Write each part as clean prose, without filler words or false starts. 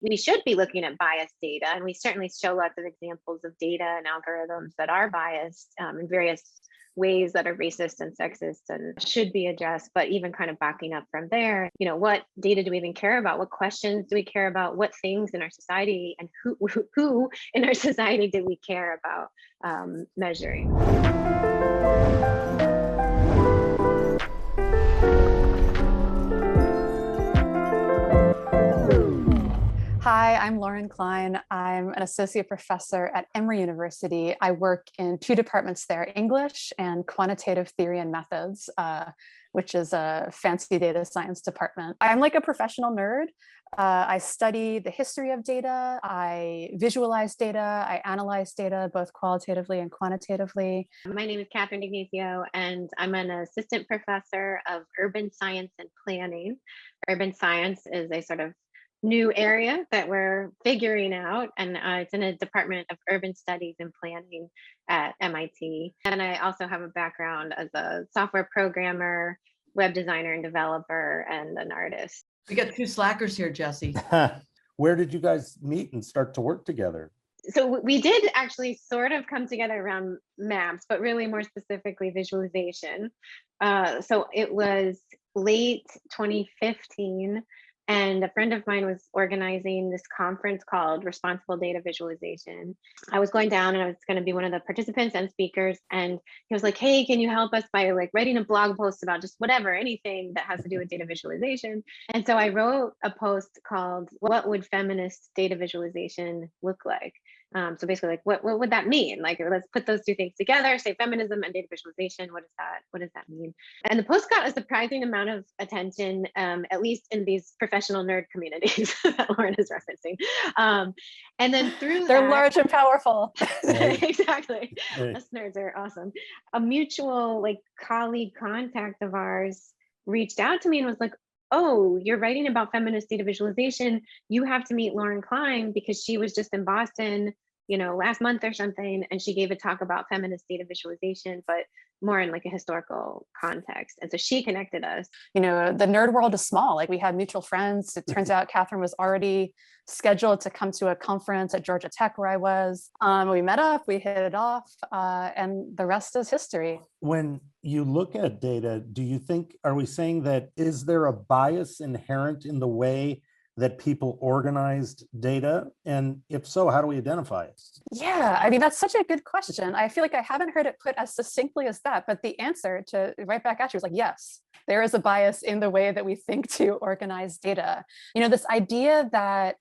we should be looking at biased data, and we certainly show lots of examples of data and algorithms that are biased in various ways that are racist and sexist and should be addressed. But even kind of backing up from there, what data do we even care about? What questions do we care about? What things in our society, and who in our society do we care about measuring? Hi, I'm Lauren Klein. I'm an associate professor at Emory University. I work in two departments there, English and quantitative theory and methods, which is a fancy data science department. I'm like a professional nerd. I study the history of data. I visualize data. I analyze data, both qualitatively and quantitatively. My name is Catherine Ignacio, and I'm an assistant professor of urban science and planning. Urban science is a sort of new area that we're figuring out, and it's in a department of urban studies and planning at MIT. And I also have a background as a software programmer, web designer and developer, and an artist. We got two slackers here, Jesse. Where did you guys meet and start to work together? So we did actually sort of come together around maps, but really more specifically visualization. So it was late 2015. And a friend of mine was organizing this conference called Responsible Data Visualization. I was going down and I was going to be one of the participants and speakers. And he was like, hey, can you help us by writing a blog post about just whatever, anything that has to do with data visualization? And so I wrote a post called, what would feminist data visualization look like? So basically, what would that mean? Let's put those two things together, say feminism and data visualization. What does that mean? And the post got a surprising amount of attention, at least in these professional nerd communities that Lauren is referencing. And then They're large and powerful. Exactly. Us nerds are awesome. A mutual colleague contact of ours reached out to me and was like, oh, you're writing about feminist data visualization. You have to meet Lauren Klein, because she was just in Boston, last month or something. And she gave a talk about feminist data visualization, but more in a historical context. And so she connected us. The nerd world is small. We had mutual friends. It turns out Catherine was already scheduled to come to a conference at Georgia Tech where I was. We met up, we hit it off, and the rest is history. When you look at data, are we saying that, is there a bias inherent in the way that people organized data? And if so, how do we identify it? Yeah, that's such a good question. I feel like I haven't heard it put as succinctly as that, but the answer to right back at you was yes, there is a bias in the way that we think to organize data. This idea that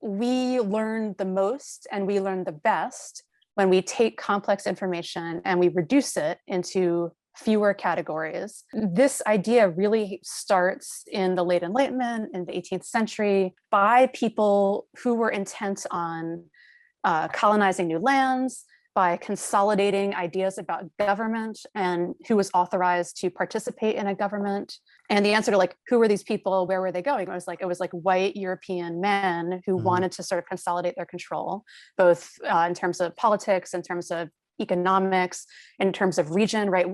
we learn the most and we learn the best when we take complex information and we reduce it into fewer categories. This idea really starts in the late Enlightenment, in the 18th century, by people who were intent on colonizing new lands, by consolidating ideas about government and who was authorized to participate in a government. And the answer to who were these people, where were they going? It was like white European men who wanted to sort of consolidate their control, both in terms of politics, in terms of economics, in terms of region, right?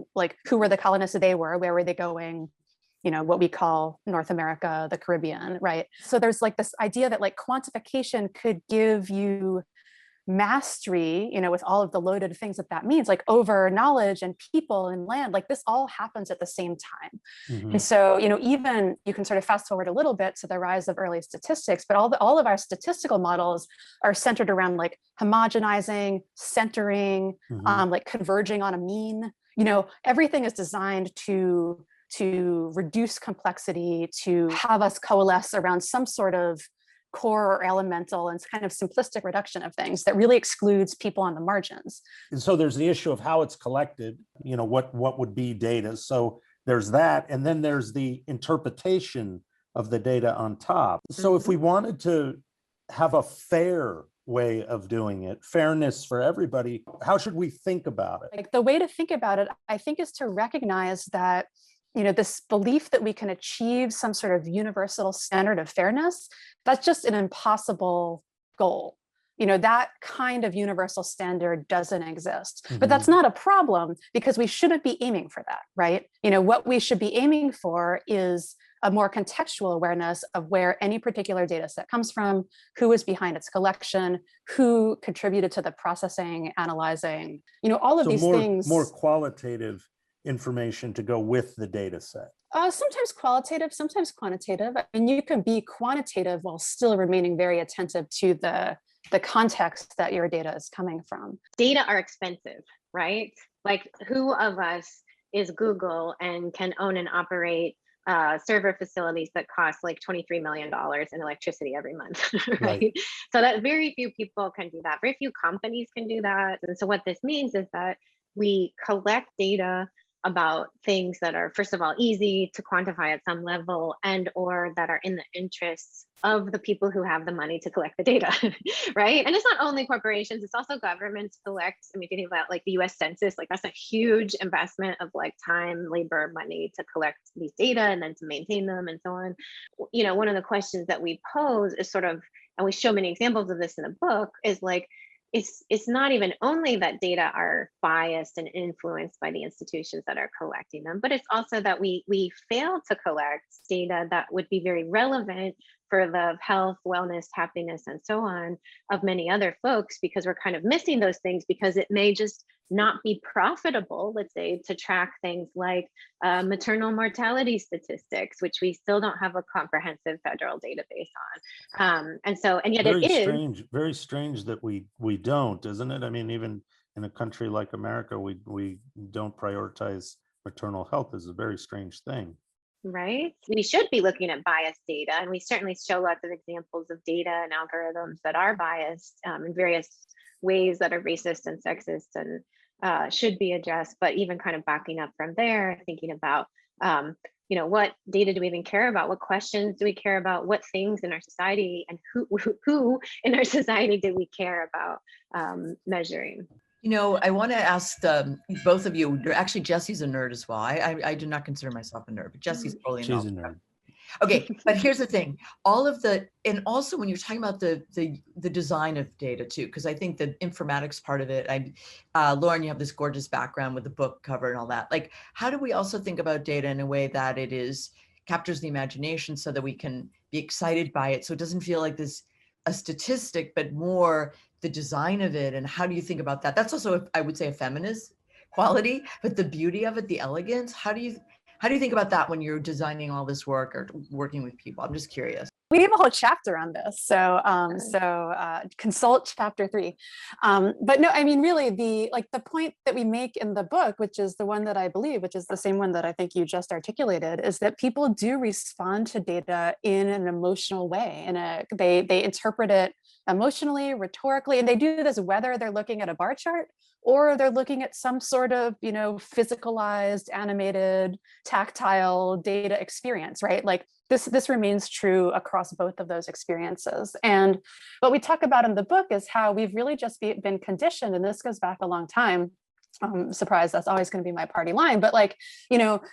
Who were the colonists they were, where were they going? What we call North America, the Caribbean, right? So there's this idea that quantification could give you mastery, with all of the loaded things that means, over knowledge and people and land, this all happens at the same time. And so, even you can sort of fast forward a little bit to the rise of early statistics, but all of our statistical models are centered around homogenizing, centering, converging on a mean. Everything is designed to reduce complexity, to have us coalesce around some sort of core or elemental and kind of simplistic reduction of things that really excludes people on the margins. And so there's the issue of how it's collected, what would be data. So there's that, and then there's the interpretation of the data on top. So if we wanted to have a fair way of doing it, fairness for everybody, how should we think about it? The way to think about it, I think, is to recognize that this belief that we can achieve some sort of universal standard of fairness, that's just an impossible goal. That kind of universal standard doesn't exist. But that's not a problem, because we shouldn't be aiming for that, right? What we should be aiming for is a more contextual awareness of where any particular data set comes from, who is behind its collection, who contributed to the processing, analyzing, all of So these more, things. more qualitative information to go with the data set. Sometimes qualitative, sometimes quantitative. I mean, you can be quantitative while still remaining very attentive to the context that your data is coming from. Data are expensive, right? Like, who of us is Google and can own and operate server facilities that cost like $23 million in electricity every month, right? So that very few people can do that. Very few companies can do that. And so what this means is that we collect data about things that are, first of all, easy to quantify at some level, and or that are in the interests of the people who have the money to collect the data, right? And it's not only corporations, it's also governments collect. I mean, if you think about like the US Census, like that's a huge investment of like time, labor, money to collect these data and then to maintain them and so on. One of the questions that we pose is sort of, and we show many examples of this in the book, is like, it's not even only that data are biased and influenced by the institutions that are collecting them, but it's also that we fail to collect data that would be very relevant for the health, wellness, happiness, and so on of many other folks, because we're kind of missing those things because it may just not be profitable, let's say, to track things like maternal mortality statistics, which we still don't have a comprehensive federal database on. And yet Very it is strange, very strange that we don't, isn't it? I mean, even in a country like America, we don't prioritize maternal health. Is a very strange thing. Right? We should be looking at biased data, and we certainly show lots of examples of data and algorithms that are biased in various ways that are racist and sexist and should be addressed. But even kind of backing up from there, thinking about what data do we even care about? What questions do we care about? What things in our society, and who in our society do we care about measuring? I want to ask both of you. Actually, Jesse's a nerd as well. I do not consider myself a nerd, but Jesse's totally She's a nerd. Okay, but here's the thing: and also when you're talking about the design of data too, because I think the informatics part of it. Lauren, you have this gorgeous background with the book cover and all that. Like, how do we also think about data in a way that captures the imagination, so that we can be excited by it, so it doesn't feel like a statistic, but more the design of it? And how do you think about that? That's also, I would say, a feminist quality, but the beauty of it, the elegance. How do you think about that when you're designing all this work or working with people? I'm just curious. We have a whole chapter on this, so consult chapter 3. But no, I mean, really, the point that we make in the book, which is the one that I believe, which is the same one that I think you just articulated, is that people do respond to data in an emotional way, and they interpret it emotionally, rhetorically, and they do this whether they're looking at a bar chart or they're looking at some sort of, physicalized, animated, tactile data experience, right? Like this remains true across both of those experiences. And what we talk about in the book is how we've really just been conditioned, and this goes back a long time. Surprise, that's always going to be my party line. But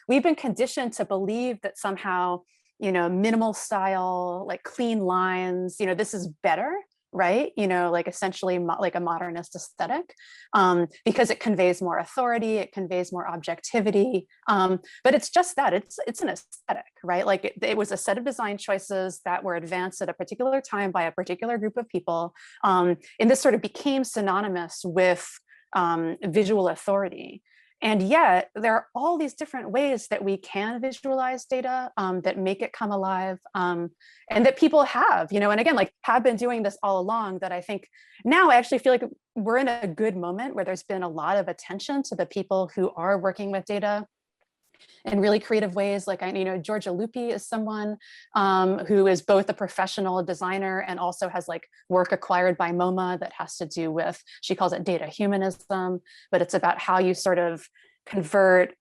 we've been conditioned to believe that somehow, minimal style, like clean lines, this is better, right? Essentially like a modernist aesthetic, because it conveys more authority, it conveys more objectivity. But it's just that, it's an aesthetic, right? Like it was a set of design choices that were advanced at a particular time by a particular group of people. And this sort of became synonymous with visual authority. And yet there are all these different ways that we can visualize data that make it come alive, and that people have, and again, have been doing this all along. That I think now I actually feel like we're in a good moment where there's been a lot of attention to the people who are working with data in really creative ways. Like Georgia Lupi is someone who is both a professional designer and also has work acquired by MoMA that has to do with, she calls it data humanism, but it's about how you sort of convert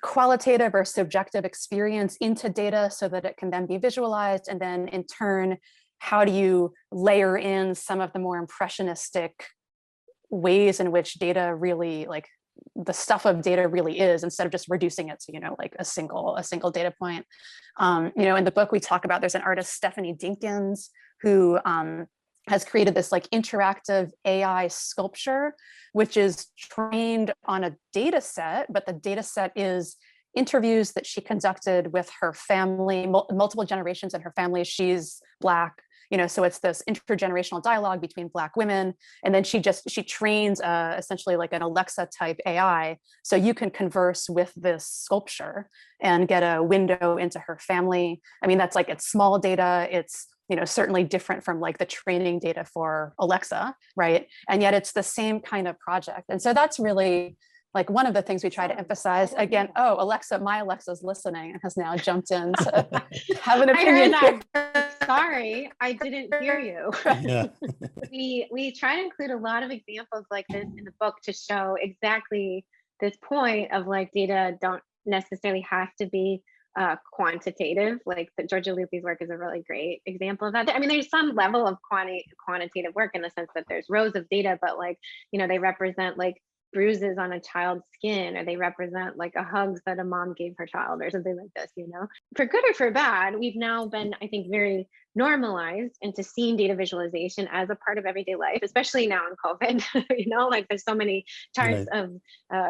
qualitative or subjective experience into data so that it can then be visualized. And then in turn, how do you layer in some of the more impressionistic ways in which data really, the stuff of data really is, instead of just reducing it to, a single data point. In the book we talk about, there's an artist, Stephanie Dinkins, who has created this interactive AI sculpture, which is trained on a data set, but the data set is interviews that she conducted with her family, multiple generations in her family. She's Black, so it's this intergenerational dialogue between Black women. And then she trains essentially like an Alexa type AI. So you can converse with this sculpture and get a window into her family. I mean, that's like, it's small data. It's, certainly different from like the training data for Alexa, right? And yet it's the same kind of project. And so that's really like one of the things we try to emphasize. Again, oh, Alexa, my Alexa's listening and has now jumped in to have an opinion. I heard that. Sorry, I didn't hear you. Yeah. We try to include a lot of examples like this in the book to show exactly this point of like data don't necessarily have to be quantitative. Like the Georgia Lupi's work is a really great example of that. I mean, there's some level of quantitative work in the sense that there's rows of data, but like, they represent like bruises on a child's skin, or they represent like a hug that a mom gave her child or something like this, For good or for bad, we've now been, I think, very normalized into seeing data visualization as a part of everyday life, especially now in COVID, like there's so many charts of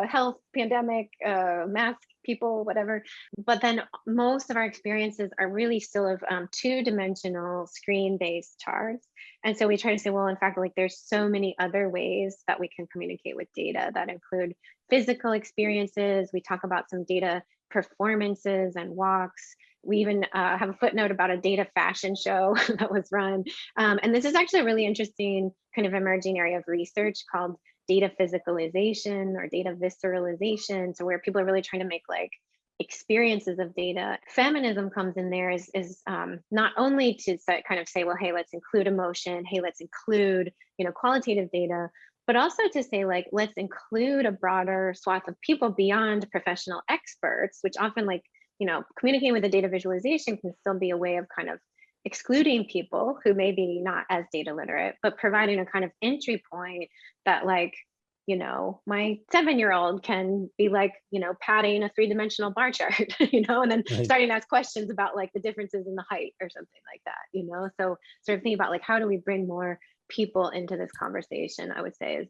health, pandemic, mask, people, whatever. But then most of our experiences are really still of two-dimensional screen-based charts. And so we try to say, well, in fact, like there's so many other ways that we can communicate with data that include physical experiences. We talk about some data performances and walks. We even have a footnote about a data fashion show that was run. And this is actually a really interesting kind of emerging area of research called data physicalization or data visceralization. So where people are really trying to make like experiences of data. Feminism comes in there is not only to kind of say, well, hey, let's include emotion, hey, let's include, qualitative data, but also to say like, let's include a broader swath of people beyond professional experts, which often like, communicating with the data visualization can still be a way of kind of excluding people who may be not as data literate, but providing a kind of entry point that like, my 7-year-old can be like, padding a 3-dimensional bar chart, and then starting to ask questions about like the differences in the height or something like that, So sort of think about like, how do we bring more people into this conversation, I would say is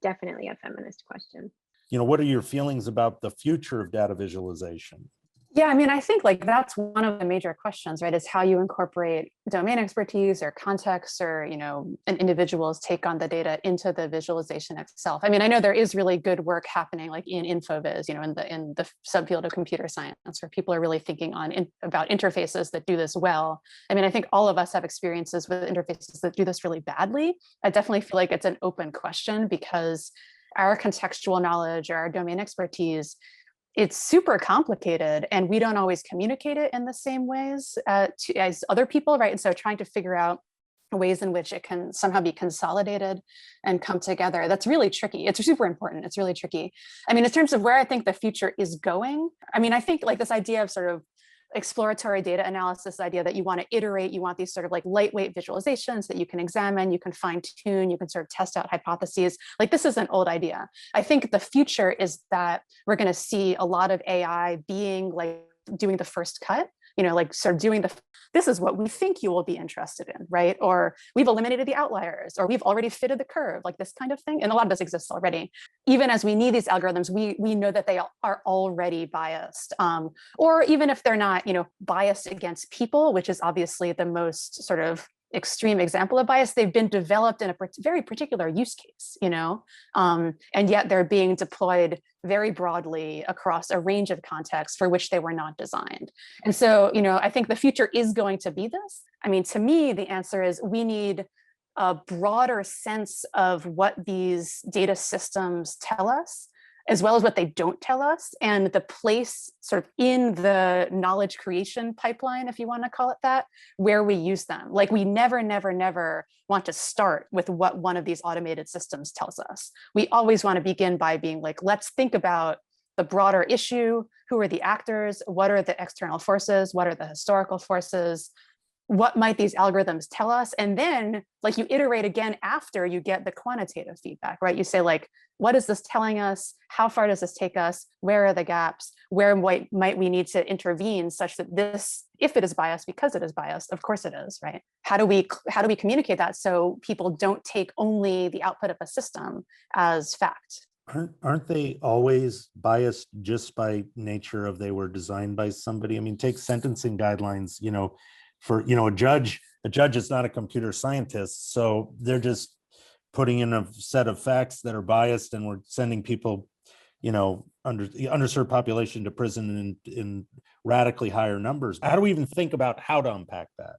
definitely a feminist question. What are your feelings about the future of data visualization? Yeah, I mean, I think like that's one of the major questions, right? Is how you incorporate domain expertise or context or, an individual's take on the data into the visualization itself. I mean, I know there is really good work happening like in InfoVis, in the subfield of computer science, where people are really thinking about interfaces that do this well. I mean, I think all of us have experiences with interfaces that do this really badly. I definitely feel like it's an open question because our contextual knowledge or our domain expertise, it's super complicated and we don't always communicate it in the same ways as other people, right? And so trying to figure out ways in which it can somehow be consolidated and come together, that's really tricky. It's super important. It's really tricky. I mean, in terms of where I think the future is going, I mean, I think like this idea of sort of exploratory data analysis, idea that you want to iterate, you want these sort of like lightweight visualizations that you can examine, you can fine tune, you can sort of test out hypotheses. Like this is an old idea. I think the future is that we're going to see a lot of AI being like doing the first cut, like sort of doing this is what we think you will be interested in, right? Or we've eliminated the outliers, or we've already fitted the curve, like this kind of thing. And a lot of this exists already. Even as we need these algorithms, we know that they are already biased. Or even if they're not, biased against people, which is obviously the most sort of extreme example of bias, they've been developed in a very particular use case, and yet they're being deployed very broadly across a range of contexts for which they were not designed. And so, I think the future is going to be this. I mean, to me, the answer is we need a broader sense of what these data systems tell us, as well as what they don't tell us, and the place sort of in the knowledge creation pipeline, if you want to call it that, where we use them. Like we never want to start with what one of these automated systems tells us. We always want to begin by being like, let's think about the broader issue. Who are the actors? What are the external forces? What are the historical forces? What might these algorithms tell us? And then like you iterate again after you get the quantitative feedback, right? You say like, what is this telling us? How far does this take us? Where are the gaps? Where might we need to intervene such that this, if it is biased, because it is biased, of course it is, right? How do we communicate that so people don't take only the output of a system as fact? Aren't they always biased just by nature of they were designed by somebody? I mean, take sentencing guidelines, for, a judge is not a computer scientist, so they're just putting in a set of facts that are biased, and we're sending people, under the underserved population to prison in radically higher numbers. How do we even think about how to unpack that?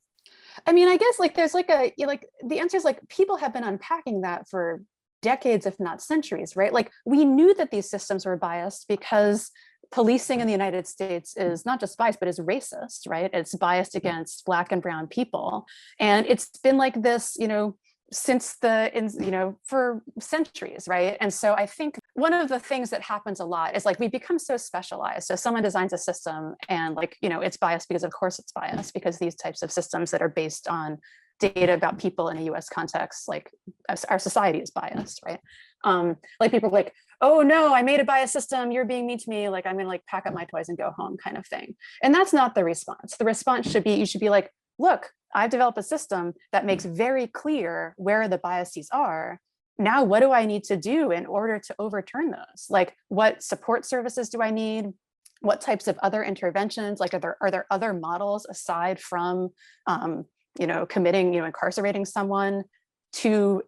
I mean, I guess like there's like the answer is like people have been unpacking that for decades, if not centuries, right? Like we knew that these systems were biased because policing in the United States is not just biased, but is racist, right? It's biased against Black and brown people. And it's been like this, since for centuries, right? And so I think one of the things that happens a lot is like we become so specialized. So someone designs a system and it's biased because of course it's biased, because these types of systems that are based on data about people in a US context, like our society is biased, right? Like people are like, oh no, I made a biased system, you're being mean to me, like I'm gonna like pack up my toys and go home kind of thing. And that's not the response. The response should be, you should be like, look, I've developed a system that makes very clear where the biases are. Now, what do I need to do in order to overturn those? Like, what support services do I need? What types of other interventions? Like, are there other models aside from, committing, incarcerating someone, to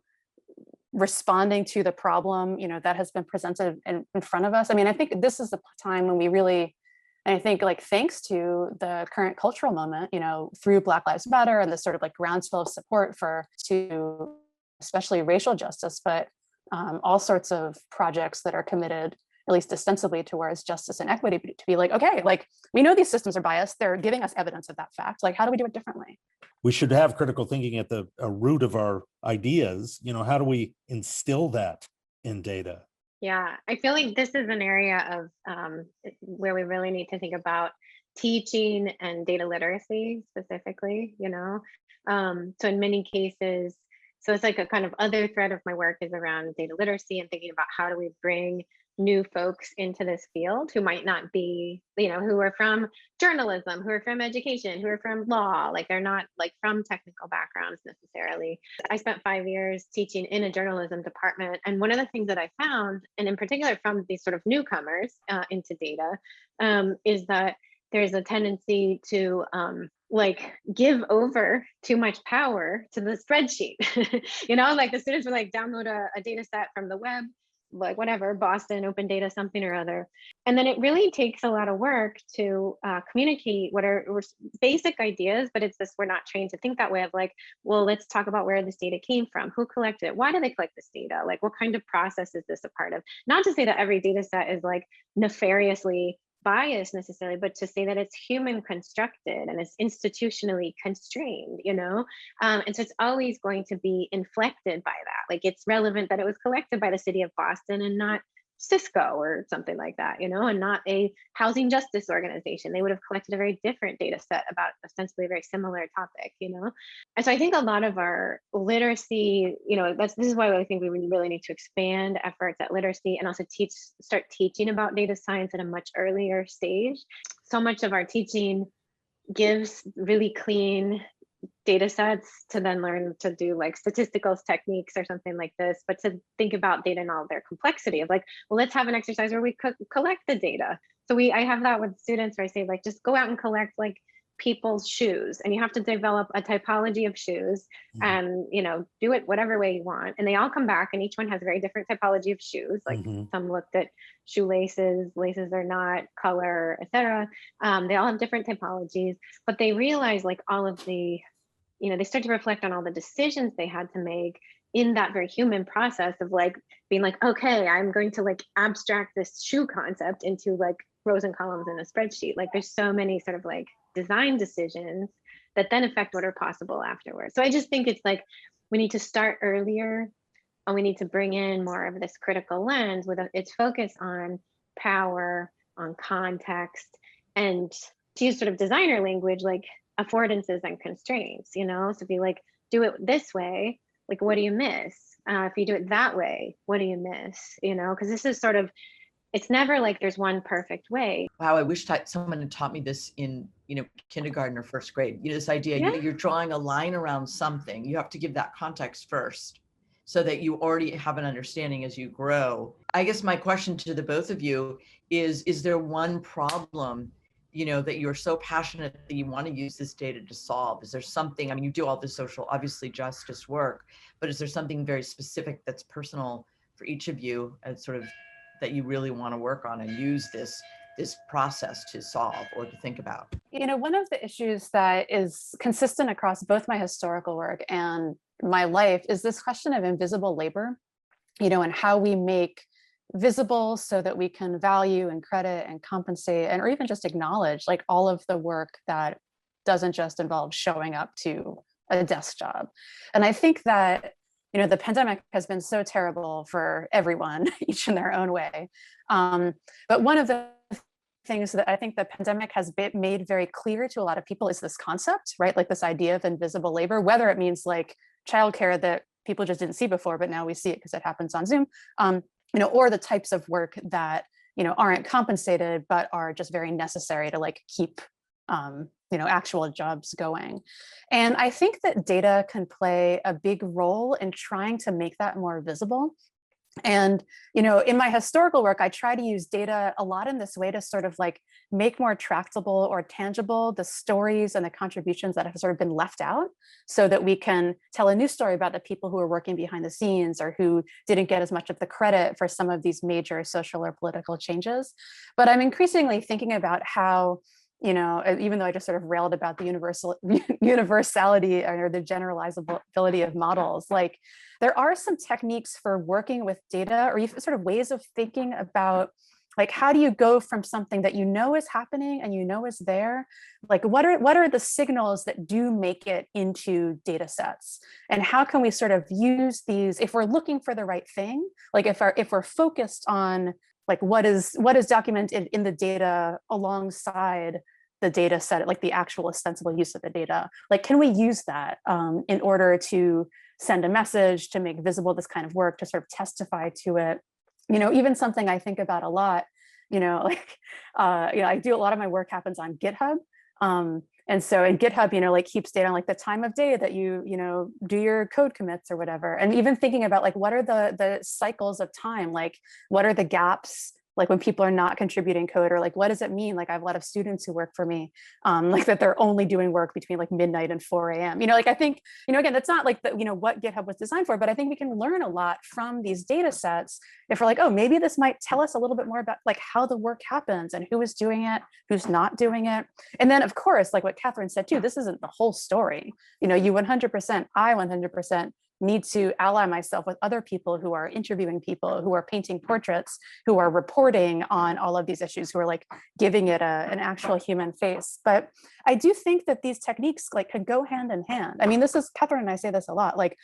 responding to the problem, that has been presented in front of us? I mean, I think this is the time when we really, and I think like thanks to the current cultural moment, through Black Lives Matter and this sort of like groundswell of support to especially racial justice, but all sorts of projects that are committed, at least ostensibly, towards justice and equity, to be like, okay, like we know these systems are biased. They're giving us evidence of that fact. Like, how do we do it differently? We should have critical thinking at the root of our ideas. How do we instill that in data? Yeah, I feel like this is an area of where we really need to think about teaching and data literacy specifically, So in many cases, so it's like a kind of other thread of my work is around data literacy and thinking about how do we bring new folks into this field who might not be, who are from journalism, who are from education, who are from law, like they're not like from technical backgrounds necessarily. I spent 5 years teaching in a journalism department. And one of the things that I found, and in particular from these sort of newcomers into data, is that there's a tendency to give over too much power to the spreadsheet. Like the students would like download a data set from the web, like whatever, Boston, open data, something or other. And then it really takes a lot of work to communicate what are basic ideas, but it's this, we're not trained to think that way of like, well, let's talk about where this data came from, who collected it, why do they collect this data? Like what kind of process is this a part of? Not to say that every data set is like nefariously bias necessarily, but to say that it's human constructed and it's institutionally constrained, and so it's always going to be inflected by that. Like it's relevant that it was collected by the city of Boston and not Cisco or something like that, and not a housing justice organization. They would have collected a very different data set about ostensibly a very similar topic, And so I think a lot of our literacy, this is why I think we really need to expand efforts at literacy and also start teaching about data science at a much earlier stage. So much of our teaching gives really clean data sets to then learn to do like statistical techniques or something like this, but to think about data in all their complexity of like, well, let's have an exercise where we collect the data. So I have that with students where I say like, just go out and collect like people's shoes, and you have to develop a typology of shoes and do it whatever way you want, and they all come back and each one has a very different typology of shoes. Like some looked at shoelaces, laces are not, color, etc. They all have different typologies, but they realize like all of the they start to reflect on all the decisions they had to make in that very human process of like being like, okay, I'm going to like abstract this shoe concept into like rows and columns in a spreadsheet. Like there's so many sort of like design decisions that then affect what are possible afterwards. So I just think it's like we need to start earlier, and we need to bring in more of this critical lens with its focus on power, on context, and to use sort of designer language, like affordances and constraints, so be like, do it this way, like what do you miss? If you do it that way, what do you miss? Because this is sort of, it's never like there's one perfect way. Wow, I wish someone had taught me this in, kindergarten or first grade. This idea, Yeah. you're drawing a line around something. You have to give that context first. so that you already have an understanding as you grow. I guess my question to the both of you is there one problem, you know, that you're so passionate that you want to use this data to solve? Is there something, I mean, you do all the social, obviously justice work, but is there something very specific that's personal for each of you as sort of that you really want to work on and use this process to solve or to think about? You know, one of the issues that is consistent across both my historical work and my life is this question of invisible labor, you know, and how we make visible so that we can value and credit and compensate and or even just acknowledge like all of the work that doesn't just involve showing up to a desk job. And I think that, you know, the pandemic has been so terrible for everyone, each in their own way. But one of the things that I think the pandemic has made very clear to a lot of people is this concept, right? Like this idea of invisible labor, whether it means like childcare that people just didn't see before, but now we see it because it happens on Zoom, you know, or the types of work that, you know, aren't compensated, but are just very necessary to like keep, you know, actual jobs going. And I think that data can play a big role in trying to make that more visible. And, you know, in my historical work, I try to use data a lot in this way to sort of like make more tractable or tangible the stories and the contributions that have sort of been left out so that we can tell a new story about the people who are working behind the scenes or who didn't get as much of the credit for some of these major social or political changes. But I'm increasingly thinking about how, you know, even though I just sort of railed about the universality or the generalizability of models, like there are some techniques for working with data or even sort of ways of thinking about like, how do you go from something that you know is happening and you know is there? Like, what are the signals that do make it into data sets? And how can we sort of use these if we're looking for the right thing? Like if we're focused on like what is documented in the data alongside the data set, like the actual ostensible use of the data, like can we use that in order to send a message, to make visible this kind of work, to sort of testify to it? You know, even something I think about a lot, you know, like, you know, I do a lot of my work happens on GitHub. And so in GitHub, you know, like keeps data on like the time of day that you know, do your code commits or whatever. And even thinking about like, what are the cycles of time? Like, what are the gaps? Like when people are not contributing code, or like, what does it mean? Like I have a lot of students who work for me, like that they're only doing work between like midnight and 4 a.m. You know, like I think, you know, again, that's not like the, you know, what GitHub was designed for, but I think we can learn a lot from these data sets if we're like, oh, maybe this might tell us a little bit more about like how the work happens and who is doing it, who's not doing it. And then of course, like what Catherine said too, this isn't the whole story. You know, you 100%, I 100% need to ally myself with other people who are interviewing people, who are painting portraits, who are reporting on all of these issues, who are like giving it an actual human face. But I do think that these techniques like could go hand in hand. I mean, this is, Catherine and I say this a lot, like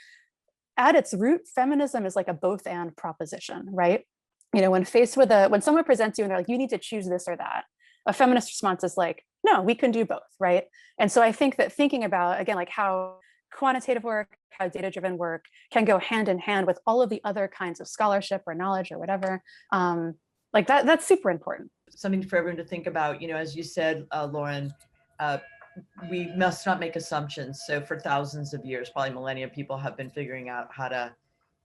at its root, feminism is like a both and proposition, right? You know, when faced with when someone presents you and they're like, you need to choose this or that, a feminist response is like, no, we can do both, right? And so I think that thinking about, again, like how quantitative work, how data-driven work can go hand in hand with all of the other kinds of scholarship or knowledge or whatever, like that's super important. Something for everyone to think about, you know, as you said, Lauren, we must not make assumptions. So for thousands of years, probably millennia, people have been figuring out how to,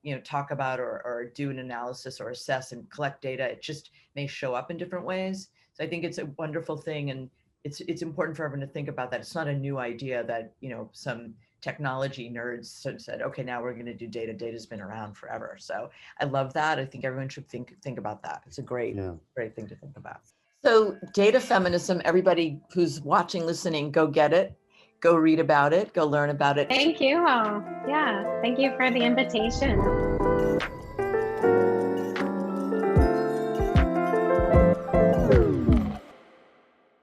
you know, talk about or do an analysis or assess and collect data. It just may show up in different ways. So I think it's a wonderful thing. And it's important for everyone to think about that. It's not a new idea that, you know, some technology nerds said, okay, now we're going to do data. Data's been around forever. So I love that. I think everyone should think about that. It's a great thing to think about. So data feminism, everybody who's watching, listening, go get it, go read about it, go learn about it. Thank you all. Yeah, thank you for the invitation.